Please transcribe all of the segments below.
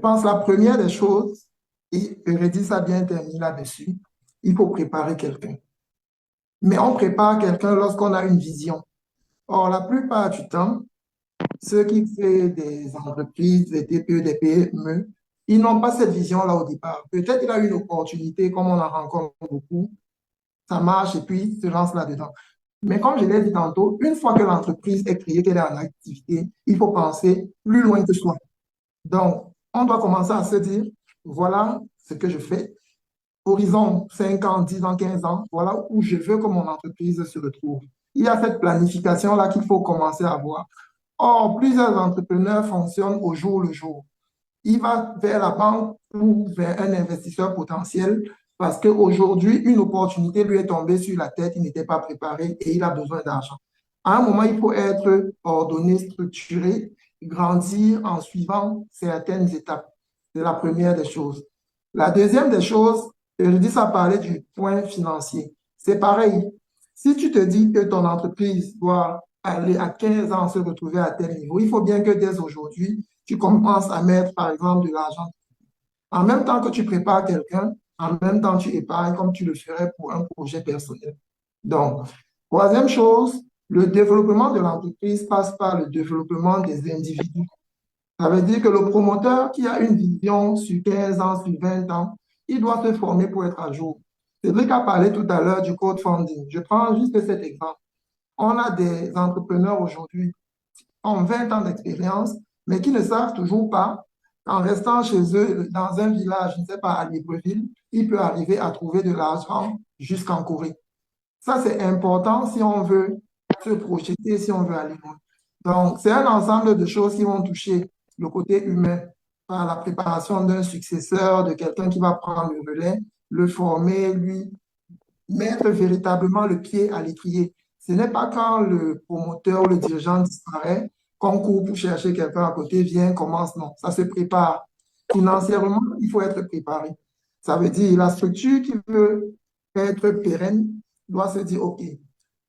pense que la première des choses, et Eurydice a bien terminé là-dessus, il faut préparer quelqu'un. Mais on prépare quelqu'un lorsqu'on a une vision. Or, la plupart du temps, ceux qui créent des entreprises, des TPE, des PME, ils n'ont pas cette vision-là au départ. Peut-être qu'il a une opportunité, comme on en rencontre beaucoup, ça marche et puis il se lance là-dedans. Mais comme je l'ai dit tantôt, une fois que l'entreprise est créée, qu'elle est en activité, il faut penser plus loin que soi. Donc, on doit commencer à se dire, voilà ce que je fais, horizon 5 ans, 10 ans, 15 ans, voilà où je veux que mon entreprise se retrouve. Il y a cette planification-là qu'il faut commencer à avoir. Or, plusieurs entrepreneurs fonctionnent au jour le jour. Il va vers la banque ou vers un investisseur potentiel parce qu'aujourd'hui, une opportunité lui est tombée sur la tête, il n'était pas préparé et il a besoin d'argent. À un moment, il faut être ordonné, structuré, grandir en suivant certaines étapes. C'est la première des choses. La deuxième des choses, Eurydice a parlé du point financier. C'est pareil. Si tu te dis que ton entreprise doit aller à 15 ans se retrouver à tel niveau, il faut bien que dès aujourd'hui, tu commences à mettre, par exemple, de l'argent. En même temps que tu prépares quelqu'un, en même temps, tu épargnes comme tu le ferais pour un projet personnel. Donc, troisième chose, le développement de l'entreprise passe par le développement des individus. Ça veut dire que le promoteur qui a une vision sur 15 ans, sur 20 ans, il doit se former pour être à jour. Cédric a parlé tout à l'heure du crowdfunding. Je prends juste cet exemple. On a des entrepreneurs aujourd'hui qui ont 20 ans d'expérience, mais qui ne savent toujours pas qu'en restant chez eux dans un village, je ne sais pas, à Libreville, il peut arriver à trouver de l'argent jusqu'en Corée. Ça, c'est important si on veut se projeter, si on veut aller loin. Donc, c'est un ensemble de choses qui vont toucher le côté humain par la préparation d'un successeur, de quelqu'un qui va prendre le relais, le former, lui mettre véritablement le pied à l'étrier. Ce n'est pas quand le promoteur ou le dirigeant disparaît qu'on court pour chercher quelqu'un à côté, vient, commence, non. Ça se prépare. Financièrement, il faut être préparé. Ça veut dire la structure qui veut être pérenne doit se dire, OK,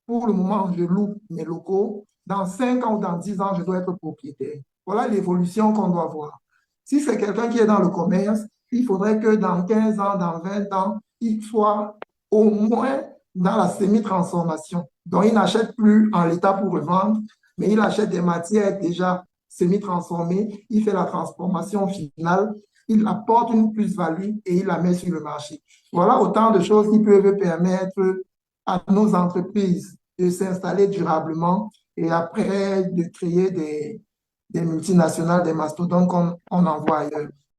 pour le moment, je loue mes locaux. Dans 5 ans ou dans 10 ans, je dois être propriétaire. Voilà l'évolution qu'on doit voir. Si c'est quelqu'un qui est dans le commerce, il faudrait que dans 15 ans, dans 20 ans, il soit au moins dans la semi-transformation. Donc, il n'achète plus en l'état pour revendre, mais il achète des matières déjà semi-transformées, il fait la transformation finale, il apporte une plus-value et il la met sur le marché. Voilà autant de choses qui peuvent permettre à nos entreprises de s'installer durablement et après de créer des multinationales, des mastodontes qu'on envoie ailleurs.